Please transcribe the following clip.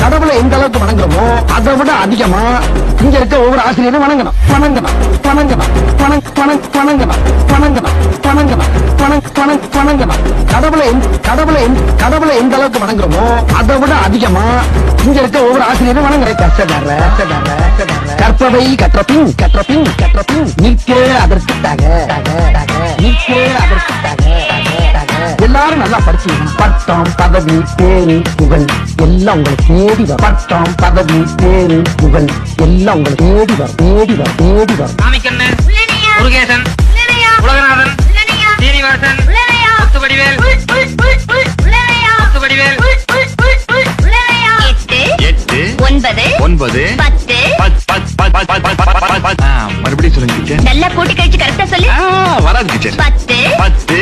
கடவுளை எந்த அளவுக்கு வணங்குறோமோ அதை விட அதிகமா இங்க இருக்க ஒவ்வொரு ஆசிரியரும் வணங்கணும் வணங்கணும் வணங்கணும் வணங்கணும் வணங்கணும் வணங்கணும் வணங்கணும் கடவுளை எந்த அளவுக்கு வணங்குறோமோ அதை விட அதிகமா இங்க இருக்க ஒவ்வொரு ஆசிரியரும் வணங்குறேன். கற்பவை கற்றபின் நீக்கே அதற்காக எல்லாரும் நல்லா படிச்சு பட்டம் பதவி பேரு புகழ் எல்லாம் உங்களை தேடி வரும். பட்டம் பதவி பேரு புகழ் எல்லாம் உங்களை தேடி வரும். சாமிக்கண்ணன், முருகேசன், உலகநாதன், சீனிவாசன், முத்துவடிவேல், 8 9 10 மறுபடியும் சொல்லுங்க. நல்லா கூட்டி கழிச்சு கரெக்டா சொல்லு. வராது டீச்சர். 10